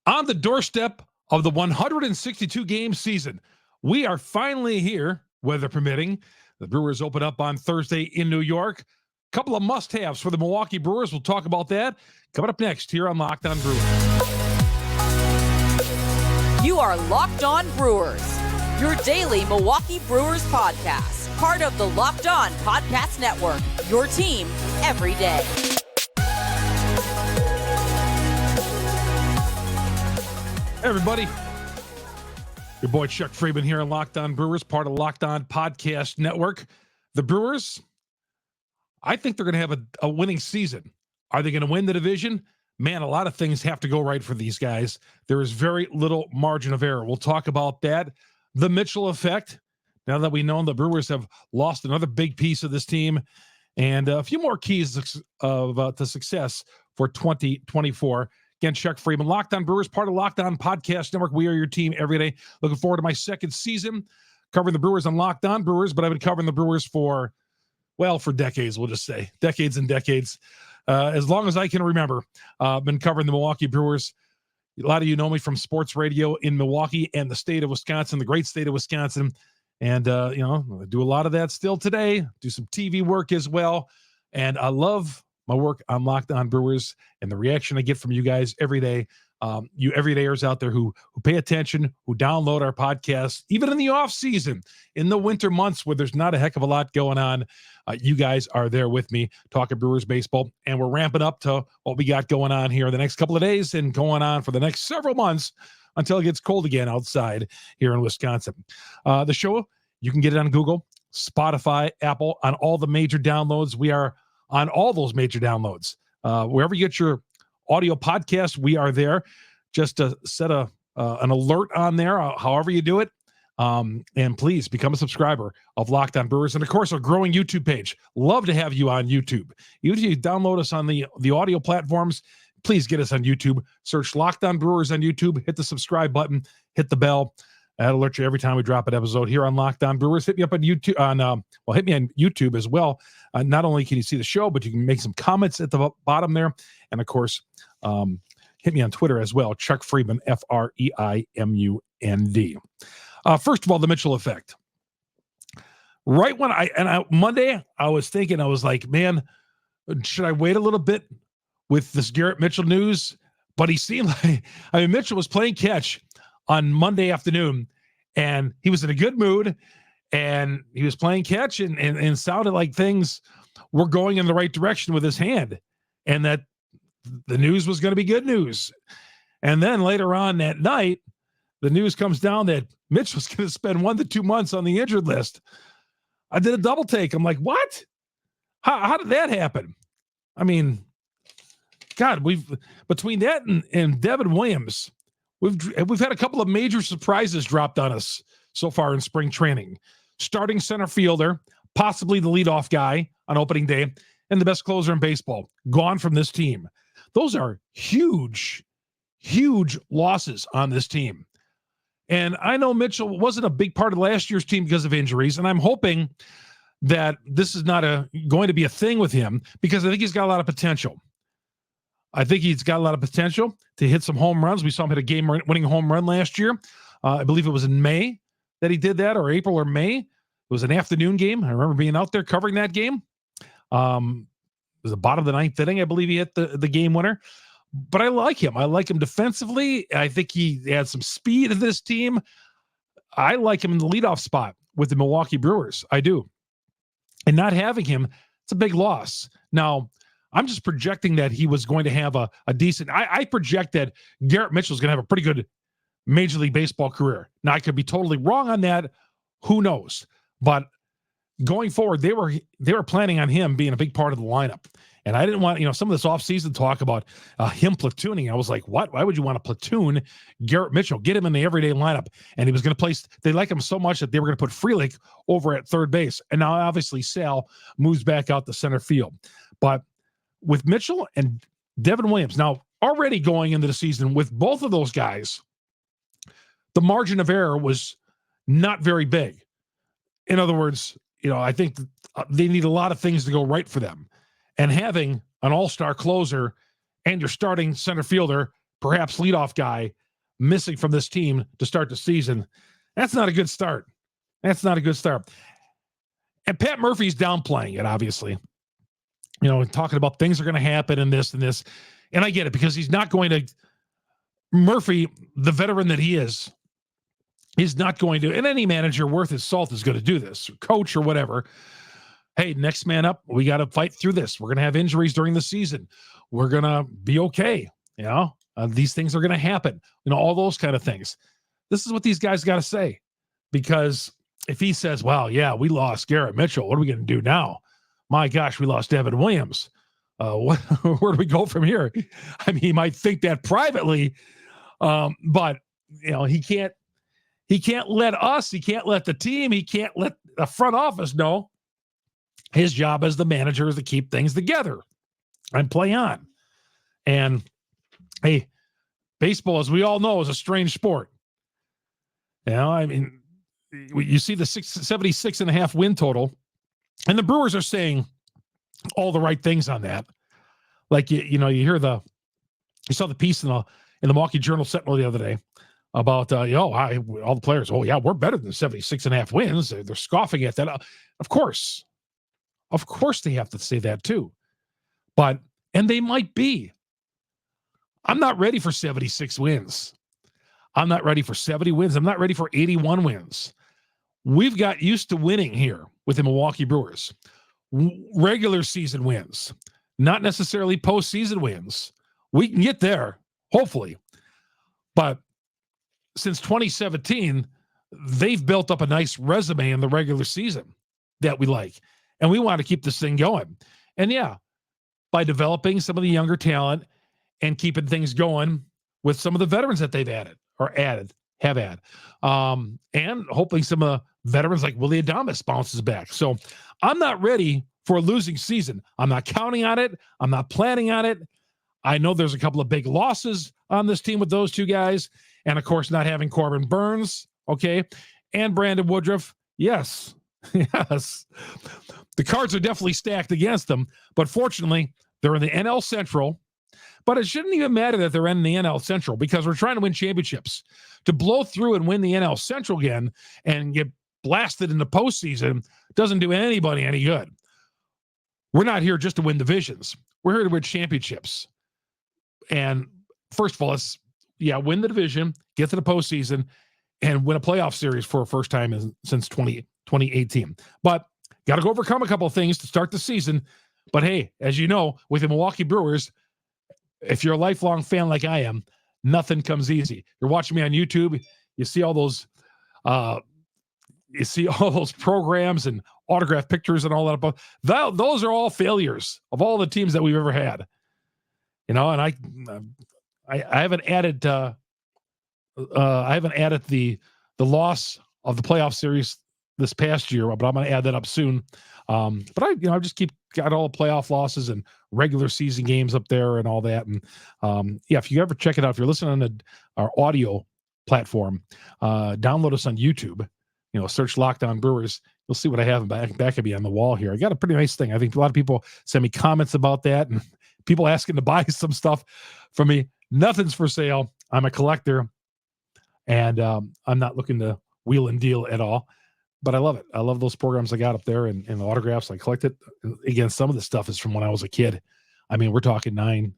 On the doorstep of the 162-game season, we are finally here, weather permitting. The Brewers open up on Thursday in New York. Couple of must-haves for the Milwaukee Brewers. We'll talk about that coming up next here on Locked On Brewers. You are Locked On Brewers, your daily Milwaukee Brewers podcast, part of the Locked On Podcast Network, your team every day. Hey everybody, your boy Chuck Freeman here on Locked On Brewers, part of Locked On Podcast Network. The Brewers, I think they're going to have a winning season. Are they going to win the division? Man, a lot of things have to go right for these guys. There is very little margin of error. We'll talk about that. The Mitchell effect, now that we know the Brewers have lost another big piece of this team, and a few more keys to success for 2024. Again, Chuck Freeman, Locked On Brewers, part of Locked On Podcast Network. We are your team every day. Looking forward to my second season covering the Brewers on Locked On Brewers, but I've been covering the Brewers for decades, we'll just say. Decades and decades. As long as I can remember, I've been covering the Milwaukee Brewers. A lot of you know me from sports radio in Milwaukee and the state of Wisconsin, the great state of Wisconsin. And, I do a lot of that still today, do some TV work as well. And I love my work on Locked On Brewers and the reaction I get from you guys every day. You everydayers out there who pay attention, who download our podcast, even in the off season, in the winter months where there's not a heck of a lot going on. You guys are there with me talking Brewers baseball, and we're ramping up to what we got going on here the next couple of days and going on for the next several months until it gets cold again outside here in Wisconsin. The show, you can get it on Google, Spotify, Apple, on all the major downloads. We are on all those major downloads. Wherever you get your audio podcast, we are there. Just to set an alert on there, however you do it. And please become a subscriber of Locked On Brewers. And of course, our growing YouTube page. Love to have you on YouTube. Even if you download us on the audio platforms, please get us on YouTube. Search Locked On Brewers on YouTube. Hit the subscribe button. Hit the bell. That'll alert you every time we drop an episode here on Locked On Brewers. Hit me up on YouTube. Hit me on YouTube as well. Not only can you see the show, but you can make some comments at the bottom there. And of course, hit me on Twitter as well. Chuck Freeman, Freimund. First of all, the Mitchell effect. Right when Monday, I was thinking, I was like, man, should I wait a little bit with this Garrett Mitchell news? But he seemed like, Mitchell was playing catch on Monday afternoon, and he was in a good mood, and he was playing catch and sounded like things were going in the right direction with his hand, and that the news was going to be good news. And then later on that night, the news comes down that Mitch was going to spend 1 to 2 months on the injured list. I did a double take. I'm like, what? How did that happen? I mean, God, between that and Devin Williams, we've had a couple of major surprises dropped on us so far in spring training. Starting center fielder, possibly the leadoff guy on opening day, and the best closer in baseball, gone from this team. Those are huge, huge losses on this team. And I know Mitchell wasn't a big part of last year's team because of injuries, and I'm hoping that this is not going to be a thing with him, because I think he's got a lot of potential. I think he's got a lot of potential to hit some home runs. We saw him hit a game-winning home run last year. I believe it was in May that he did that, or April or May. It was an afternoon game. I remember being out there covering that game. It was the bottom of the ninth inning. I believe he hit the game winner. But I like him. I like him defensively. I think he adds some speed to this team. I like him in the leadoff spot with the Milwaukee Brewers. I do. And not having him, it's a big loss. Now, I'm just projecting that he was going to have a decent... I project that Garrett Mitchell is going to have a pretty good Major League Baseball career. Now, I could be totally wrong on that. Who knows? But going forward, they were planning on him being a big part of the lineup. And I didn't want, some of this offseason talk about him platooning. I was like, what? Why would you want to platoon Garrett Mitchell? Get him in the everyday lineup. And he was going to place, they like him so much that they were going to put Frelick over at third base. And now, obviously, Sal moves back out to center field. But with Mitchell and Devin Williams, now already going into the season with both of those guys, the margin of error was not very big. In other words, I think they need a lot of things to go right for them. And having an all-star closer and your starting center fielder perhaps leadoff guy missing from this team to start the season. That's not a good start. That's not a good start. And Pat Murphy's downplaying it, obviously. Talking about things are going to happen and this and this. And I get it, because he's not going to, Murphy, the veteran that he is not going to, and any manager worth his salt is going to do this, or coach or whatever. Hey, next man up. We got to fight through this. We're going to have injuries during the season. We're going to be okay. These things are going to happen. All those kind of things. This is what these guys got to say, because if he says, well, yeah, we lost Garrett Mitchell, what are we going to do now? My gosh, we lost Devin Williams. Where do we go from here? I mean, he might think that privately, but he can't let us, he can't let the team, he can't let the front office know. His job as the manager is to keep things together and play on. And hey, baseball, as we all know, is a strange sport. I mean, you see the 76.5 win total, and the Brewers are saying all the right things on that. Like, you saw the piece in the Milwaukee Journal-Sentinel the other day about, all the players, we're better than 76.5 wins. They're scoffing at that. Of course they have to say that too. And they might be. I'm not ready for 76 wins. I'm not ready for 70 wins. I'm not ready for 81 wins. We've got used to winning here with the Milwaukee Brewers. Regular season wins, not necessarily postseason wins. We can get there, hopefully. But since 2017, they've built up a nice resume in the regular season that we like. And we want to keep this thing going. And yeah, by developing some of the younger talent and keeping things going with some of the veterans that they've added. And hopefully some of the veterans like Willie Adames bounces back. So I'm not ready for a losing season. I'm not counting on it. I'm not planning on it. I know there's a couple of big losses on this team with those two guys. And of course, not having Corbin Burns. Okay. And Brandon Woodruff. Yes. Yes. The cards are definitely stacked against them, but fortunately they're in the NL Central. But it shouldn't even matter that they're in the NL Central, because we're trying to win championships. To blow through and win the NL Central again and get blasted in the postseason doesn't do anybody any good. We're not here just to win divisions. We're here to win championships. And first of all, let's win the division, get to the postseason, and win a playoff series for a first time since 2018. But got to go overcome a couple of things to start the season. But hey, as you know, with the Milwaukee Brewers, if you're a lifelong fan like I am, nothing comes easy. You're watching me on YouTube. You see all those programs and autograph pictures and all that. Those are all failures of all the teams that we've ever had. And I haven't added the loss of the playoff series this past year, but I'm going to add that up soon. But I just got all the playoff losses and regular season games up there and all that. And if you ever check it out, if you're listening on our audio platform, download us on YouTube. Search Locked On Brewers. You'll see what I have back of me on the wall here. I got a pretty nice thing. I think a lot of people send me comments about that, and people asking to buy some stuff from me. Nothing's for sale. I'm a collector, and I'm not looking to wheel and deal at all. But I love it. I love those programs I got up there and the autographs. I collected. Again, some of the stuff is from when I was a kid. I mean, we're talking 9,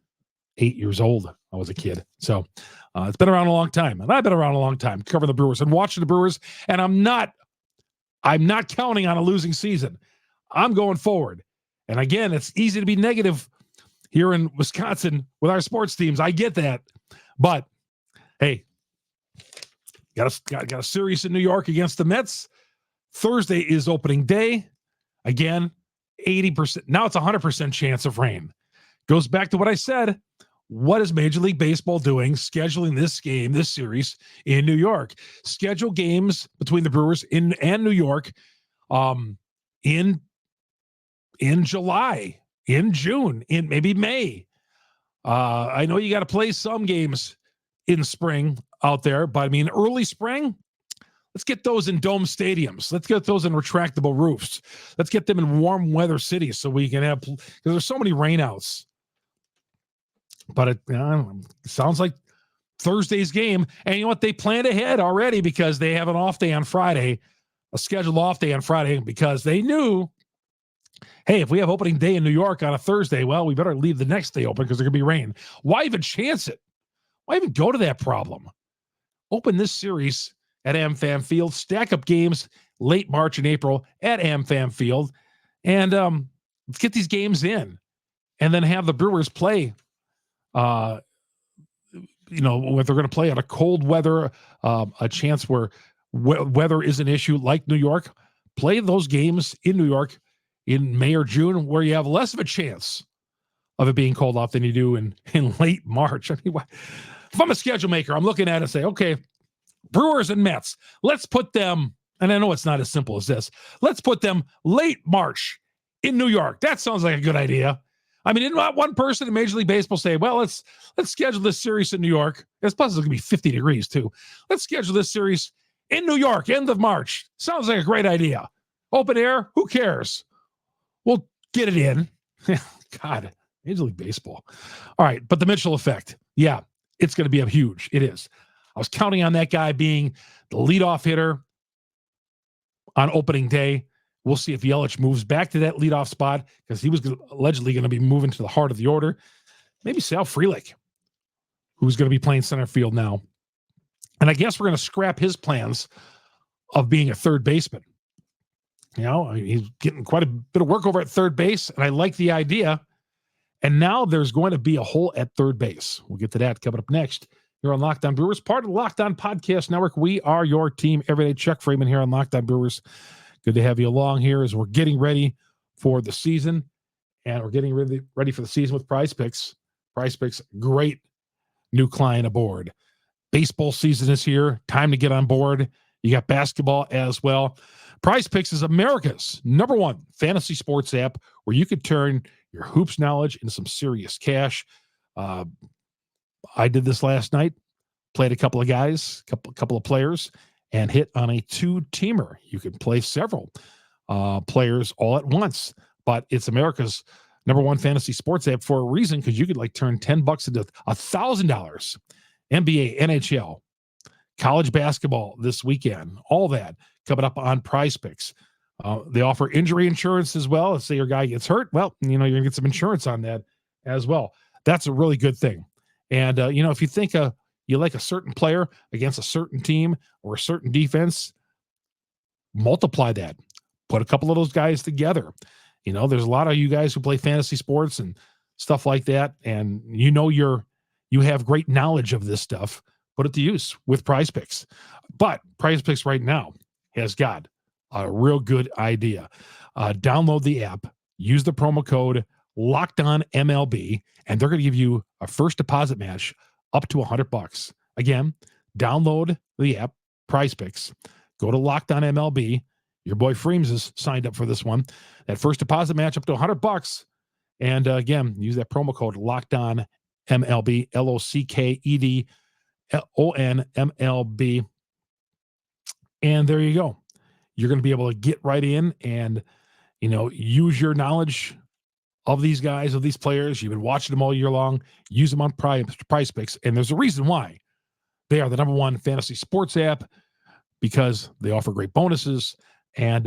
8 years old. I was a kid. So it's been around a long time. And I've been around a long time covering the Brewers and watching the Brewers. And I'm not counting on a losing season. I'm going forward. And again, it's easy to be negative here in Wisconsin with our sports teams. I get that. But hey, got a series in New York against the Mets. Thursday is opening day. Again, 80%. Now it's 100% chance of rain. Goes back to what I said. What is Major League Baseball doing scheduling this series in New York? Schedule games between the Brewers and New York in July, in June, in maybe May. I know you got to play some games in spring out there, but I mean, early spring, let's get those in dome stadiums. Let's get those in retractable roofs. Let's get them in warm weather cities so we can have, because there's so many rainouts. But it sounds like Thursday's game. And you know what? They planned ahead already because they have an off day on Friday, a scheduled off day on Friday, because they knew, hey, if we have opening day in New York on a Thursday, well, we better leave the next day open because there's going to be rain. Why even chance it? Why even go to that problem? Open this series at AmFam Field, stack up games late March and April at AmFam Field, and let's get these games in, and then have the Brewers play. If they're going to play on a cold weather, a chance where weather is an issue like New York, play those games in New York in May or June, where you have less of a chance of it being called off than you do in late March. I mean, if I'm a schedule maker, I'm looking at it and say, okay, Brewers and Mets, let's put them, and I know it's not as simple as this, let's put them late March in New York. That sounds like a good idea. I mean, didn't one person in Major League Baseball say, well, let's schedule this series in New York? It's plus it's going to be 50 degrees too. Let's schedule this series in New York, end of March. Sounds like a great idea. Open air, who cares? We'll get it in. God, Major League Baseball. All right, but the Mitchell effect, yeah, it's going to be huge. It is. I was counting on that guy being the leadoff hitter on opening day. We'll see if Yelich moves back to that leadoff spot because he was allegedly going to be moving to the heart of the order. Maybe Sal Frelick, who's going to be playing center field now. And I guess we're going to scrap his plans of being a third baseman. He's getting quite a bit of work over at third base, and I like the idea. And now there's going to be a hole at third base. We'll get to that coming up next. You're on Locked On Brewers, part of the Locked On Podcast Network. We are your team every day. Chuck Freeman here on Locked On Brewers. Good to have you along here as we're getting ready for the season. And we're getting ready for the season with PrizePicks. PrizePicks, great new client aboard. Baseball season is here. Time to get on board. You got basketball as well. PrizePicks is America's #1 fantasy sports app where you could turn your hoops knowledge into some serious cash. I did this last night, played a couple of guys, couple of players, and hit on a 2-teamer. You can play several players all at once, but it's America's #1 fantasy sports app for a reason, because you could turn $10 into $1,000. NBA, NHL, college basketball this weekend, all that coming up on PrizePicks. They offer injury insurance as well. Let's say your guy gets hurt. Well, you're going to get some insurance on that as well. That's a really good thing. And, if you think you like a certain player against a certain team or a certain defense, multiply that. Put a couple of those guys together. There's a lot of you guys who play fantasy sports and stuff like that, and you have great knowledge of this stuff. Put it to use with PrizePicks. But PrizePicks right now has got a real good idea. Download the app, use the promo code LOCKEDONMLB, and they're going to give you a first deposit match up to $100. Again, download the app, PrizePicks, go to LOCKEDONMLB. Your boy Freems is signed up for this one. That first deposit match up to $100. And again, use that promo code LOCKEDONMLB, LOCKEDONMLB. And there you go. You're going to be able to get right in and, use your knowledge of these guys, of these players. You've been watching them all year long. Use them on PrizePicks. And there's a reason why. They are the #1 fantasy sports app, because they offer great bonuses. And,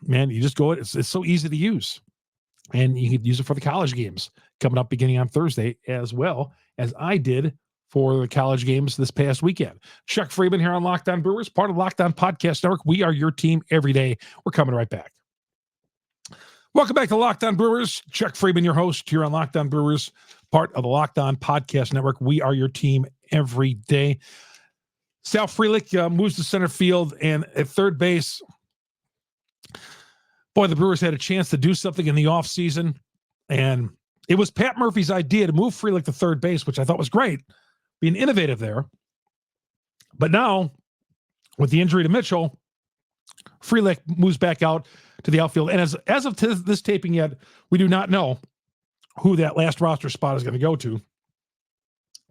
man, you just go, it's so easy to use. And you can use it for the college games coming up beginning on Thursday, as well as I did for the college games this past weekend. Chuck Freeman here on Locked On Brewers, part of Locked On Podcast Network. We are your team every day. We're coming right back. Welcome back to Locked On Brewers. Chuck Freeman, your host here on Locked On Brewers, part of the Locked On Podcast Network. We are your team every day. Sal Frelick moves to center field, and at third base, boy, the Brewers had a chance to do something in the offseason, and it was Pat Murphy's idea to move Frelick to third base, which I thought was great, being innovative there. But now, with the injury to Mitchell, Frelick moves back out to the outfield. And as of this taping yet, we do not know who that last roster spot is going to go to.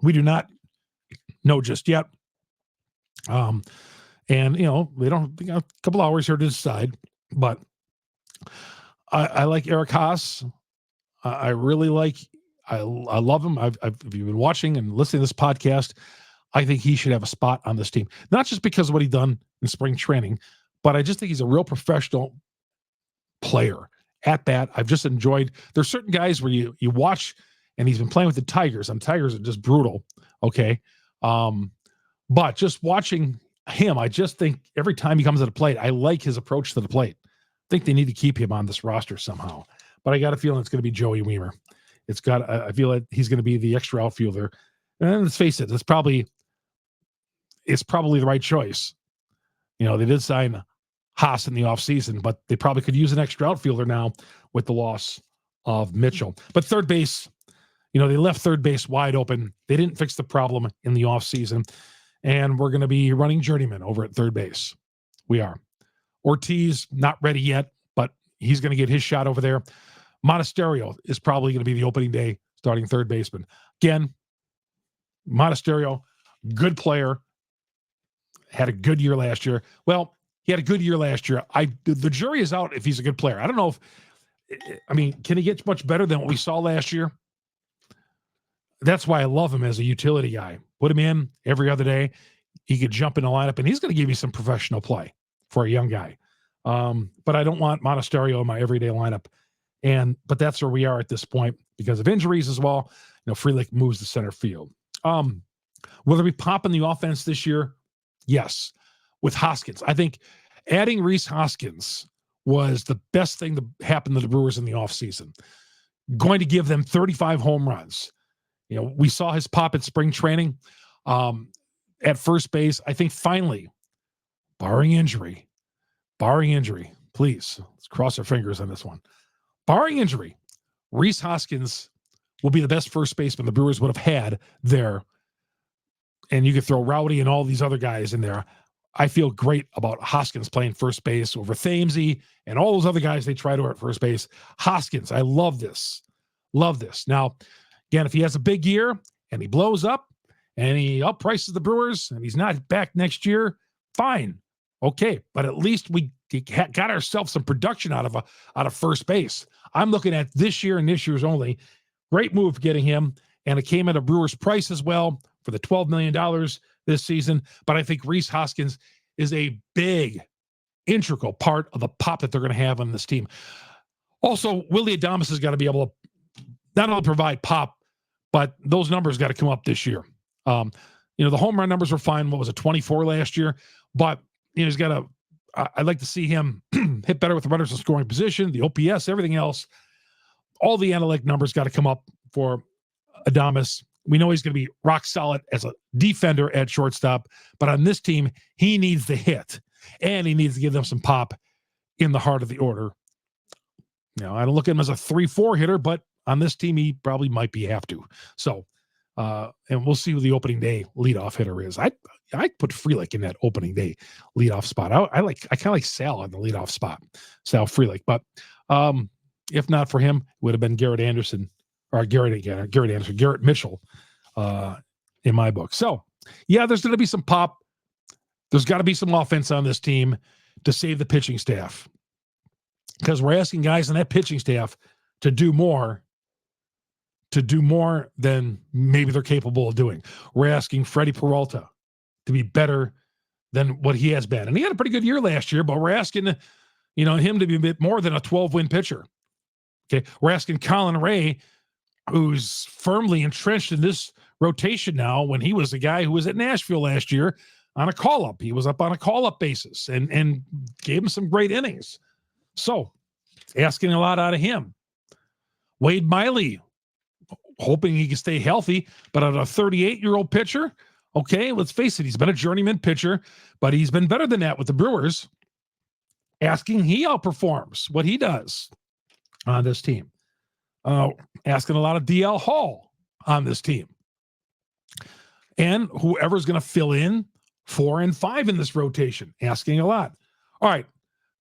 We do not know just yet. And, they got a couple hours here to decide. But I like Eric Haas. I really like, I love him. If you've been watching and listening to this podcast, I think he should have a spot on this team. Not just because of what he's done in spring training, but I just think he's a real professional player at bat. I've just enjoyed, there's certain guys where you watch, and he's been playing with the Tigers, and Tigers are just brutal. Okay. But just watching him, I just think every time he comes to the plate, I like his approach to the plate. I think they need to keep him on this roster somehow, but I got a feeling it's going to be Joey Wiemer. I feel like he's going to be the extra outfielder. And let's face it, it's probably the right choice. You know, they did sign Haas in the offseason, but they probably could use an extra outfielder now with the loss of Mitchell. But third base, you know, they left third base wide open. They didn't fix the problem in the offseason, and we're going to be running journeyman over at third base. We are. Ortiz, not ready yet, but he's going to get his shot over there. Monasterio is probably going to be the opening day starting third baseman. Again, Monasterio, good player, had a good year last year. Well, he had a good year last year. The jury is out if he's a good player. I don't know can he get much better than what we saw last year? That's why I love him as a utility guy. Put him in every other day. He could jump in the lineup, and he's going to give you some professional play for a young guy. But I don't want Monasterio in my everyday lineup. But that's where we are at this point because of injuries as well. You know, Frelick moves to center field. Will there be pop in the offense this year? Yes. With Hoskins. I think adding Rhys Hoskins was the best thing that happened to the Brewers in the offseason. Going to give them 35 home runs. You know, we saw his pop at spring training at first base. I think finally, barring injury, please, let's cross our fingers on this one. Barring injury, Rhys Hoskins will be the best first baseman the Brewers would have had there. And you could throw Rowdy and all these other guys in there. I feel great about Hoskins playing first base over Thamesy and all those other guys they try to at first base. Hoskins, I love this. Love this. Now, again, if he has a big year and he blows up and he outprices the Brewers and he's not back next year, fine. Okay. But at least we got ourselves some production out of first base. I'm looking at this year and this year's only. Great move getting him. And it came at a Brewers price as well for the $12 million this season. But I think Rhys Hoskins is a big, integral part of the pop that they're going to have on this team. Also, Willy Adames has got to be able to not only provide pop, but those numbers got to come up this year. You know, the home run numbers were fine. What was it, 24 last year? But, you know, he's got to, I'd like to see him hit better with the runners in scoring position, the OPS, everything else. All the analytic numbers got to come up for Adames. We know he's going to be rock solid as a defender at shortstop, but on this team, he needs the hit, and he needs to give them some pop in the heart of the order. You know, I don't look at him as a 3-4 hitter, but on this team, he probably might have to. So, and we'll see who the opening day leadoff hitter is. I put Frelick in that opening day leadoff spot. I kind of like Sal on the leadoff spot, Sal Frelick. But if not for him, it would have been Garrett Mitchell in my book. So, yeah, there's going to be some pop. There's got to be some offense on this team to save the pitching staff, because we're asking guys on that pitching staff to do more than maybe they're capable of doing. We're asking Freddie Peralta to be better than what he has been. And he had a pretty good year last year, but we're asking, you know, him to be a bit more than a 12-win pitcher. Okay. We're asking Colin Ray, who's firmly entrenched in this rotation now, when he was the guy who was at Nashville last year on a call-up. He was up on a call-up basis and gave him some great innings. So asking a lot out of him. Wade Miley, hoping he can stay healthy, but at a 38-year-old pitcher, okay, let's face it, he's been a journeyman pitcher, but he's been better than that with the Brewers. Asking he outperforms what he does on this team. Asking a lot of DL Hall on this team. And whoever's going to fill in 4 and 5 in this rotation, asking a lot. All right.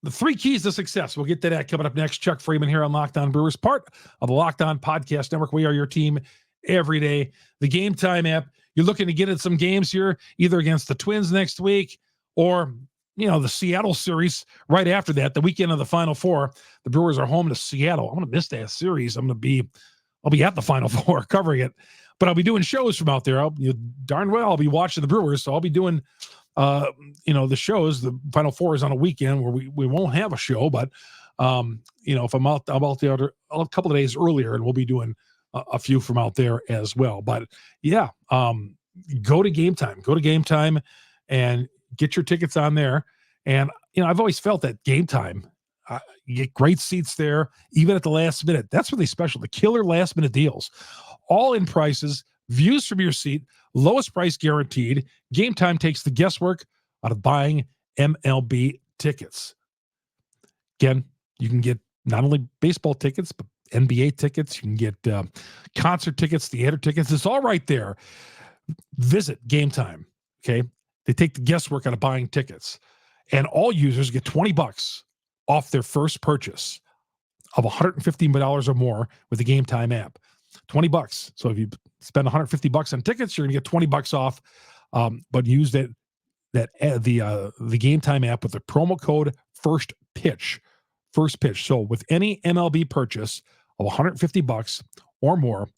The 3 keys to success. We'll get to that coming up next. Chuck Freeman here on Locked On Brewers, part of the Locked On Podcast Network. We are your team every day. The Gametime app. You're looking to get in some games here, either against the Twins next week or, you know, the Seattle series right after that, the weekend of the Final Four. The Brewers are home to Seattle. I'm going to miss that series. I'll be at the Final Four covering it. but I'll be doing shows from out there. Darn well, I'll be watching the Brewers. So I'll be doing, the shows. The Final Four is on a weekend where we won't have a show, but, if I'm out there a couple of days earlier, and we'll be doing a few from out there as well. But yeah, go to Gametime and get your tickets on there. And, I've always felt that Gametime, you get great seats there, even at the last minute. That's really special. The killer last minute deals, all in prices, views from your seat, lowest price guaranteed. Gametime takes the guesswork out of buying MLB tickets. Again, you can get not only baseball tickets, but NBA tickets. You can get concert tickets, theater tickets. It's all right there. Visit Gametime. Okay. They take the guesswork out of buying tickets, and all users get $20 off their first purchase of $150 or more with the Gametime app. $20. So if you spend $150 on tickets, you're going to get $20 off. But use the Gametime app with the promo code first pitch. So with any MLB purchase of $150 or more,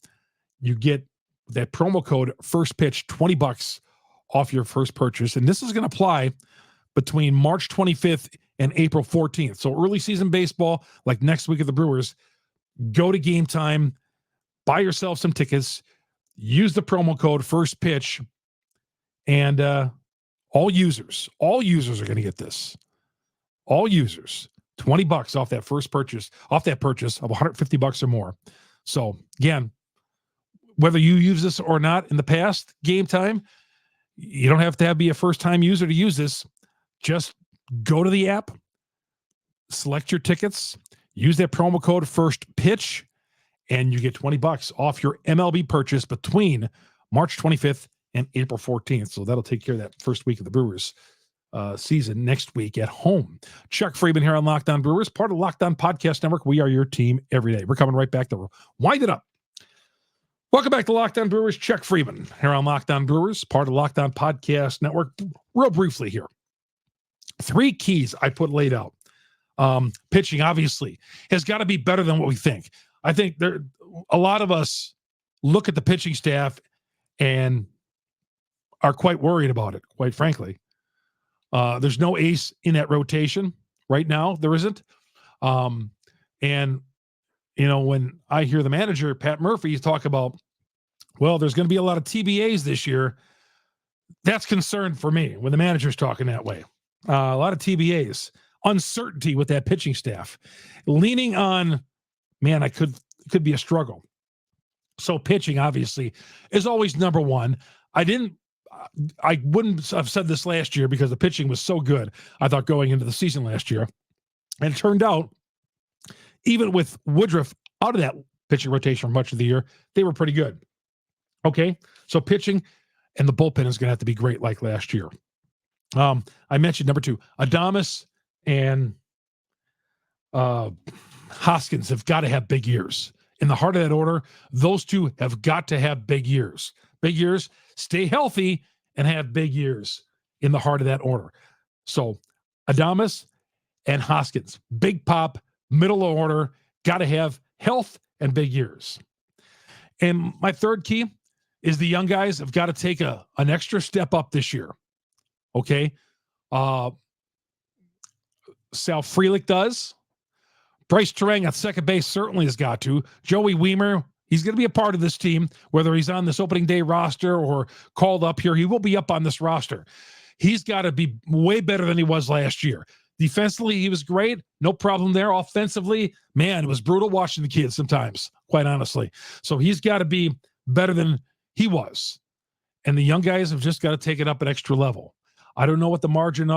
you get that promo code first pitch, $20 off your first purchase. And this is going to apply between March 25th and April 14th. So early season baseball, like next week at the Brewers, go to Gametime, buy yourself some tickets, use the promo code first pitch, and all users are going to get this. All users, $20 off that first purchase, off that purchase of $150 or more. So again, whether you use this or not in the past, Gametime, you don't have to be a first-time user to use this. Just go to the app, select your tickets, use that promo code first pitch, and you get $20 off your MLB purchase between March 25th and April 14th. So that'll take care of that first week of the Brewers season next week at home. Chuck Freeman here on Locked On Brewers, part of the Locked On Podcast Network. We are your team every day. We're coming right back to wind it up. Welcome back to Locked On Brewers. Chuck Freeman here on Locked On Brewers, part of the Locked On Podcast Network. Real briefly here. 3 keys I put laid out. Pitching, obviously, has got to be better than what we think. I think a lot of us look at the pitching staff and are quite worried about it, quite frankly. There's no ace in that rotation right now. There isn't. And, when I hear the manager, Pat Murphy, talk about, well, there's going to be a lot of TBAs this year, that's concern for me when the manager's talking that way. A lot of TBAs, uncertainty with that pitching staff, leaning on, man, it could be a struggle. So pitching, obviously, is always number one. I wouldn't have said this last year because the pitching was so good, I thought, going into the season last year. And it turned out, even with Woodruff out of that pitching rotation for much of the year, they were pretty good. Okay, so pitching and the bullpen is going to have to be great like last year. I mentioned number 2, Adames and Hoskins have got to have big years. In the heart of that order, those two have got to have big years. Big years, stay healthy, and have big years in the heart of that order. So Adames and Hoskins, big pop, middle of order, got to have health and big years. And my third key is the young guys have got to take an extra step up this year. Okay. Sal Frelick does. Bryce Terang at second base certainly has got to. Joey Weimer, he's going to be a part of this team, whether he's on this opening day roster or called up here. He will be up on this roster. He's got to be way better than he was last year. Defensively, he was great. No problem there. Offensively, man, it was brutal watching the kids sometimes, quite honestly. So he's got to be better than he was. And the young guys have just got to take it up an extra level. I don't know what the margin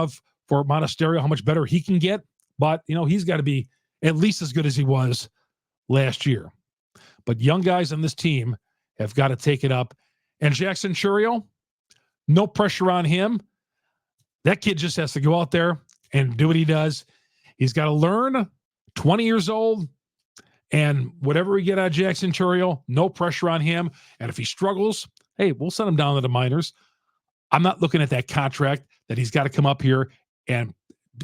for Monasterio, how much better he can get, but, he's got to be at least as good as he was last year. But young guys on this team have got to take it up. And Jackson Chourio, no pressure on him. That kid just has to go out there and do what he does. He's got to learn, 20 years old, and whatever we get out of Jackson Chourio, no pressure on him. And if he struggles, hey, we'll send him down to the minors. I'm not looking at that contract that he's got to come up here, and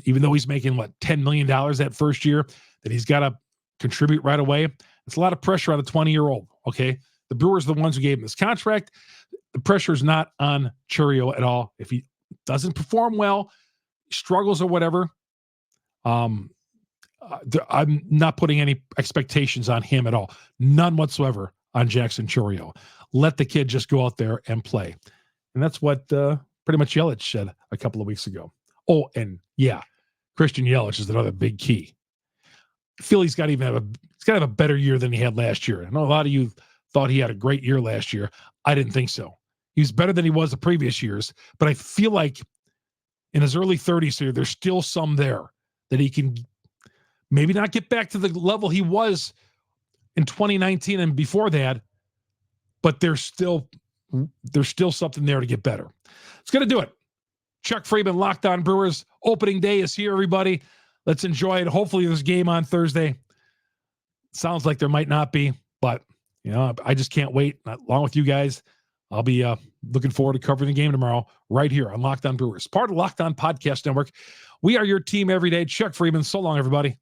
even though he's making, $10 million that first year, that he's got to contribute right away. It's a lot of pressure on a 20-year-old, okay? The Brewers are the ones who gave him this contract. The pressure is not on Chourio at all. If he doesn't perform well, struggles or whatever, I'm not putting any expectations on him at all. None whatsoever on Jackson Chourio. Let the kid just go out there and play. And that's what pretty much Yelich said a couple of weeks ago. Oh, and yeah, Christian Yelich is another big key. I feel he's got to have a better year than he had last year. I know a lot of you thought he had a great year last year. I didn't think so. He was better than he was the previous years, but I feel like in his early 30s here, there's still some there that he can maybe not get back to the level he was in 2019 and before that, but there's still something there to get better. It's going to do it. Chuck Freeman, Locked On Brewers. Opening day is here, everybody. Let's enjoy it. Hopefully there's a game on Thursday. Sounds like there might not be, but I just can't wait. Along with you guys, I'll be looking forward to covering the game tomorrow right here on Locked On Brewers, part of Locked On Podcast Network. We are your team every day. Chuck Freeman. So long, everybody.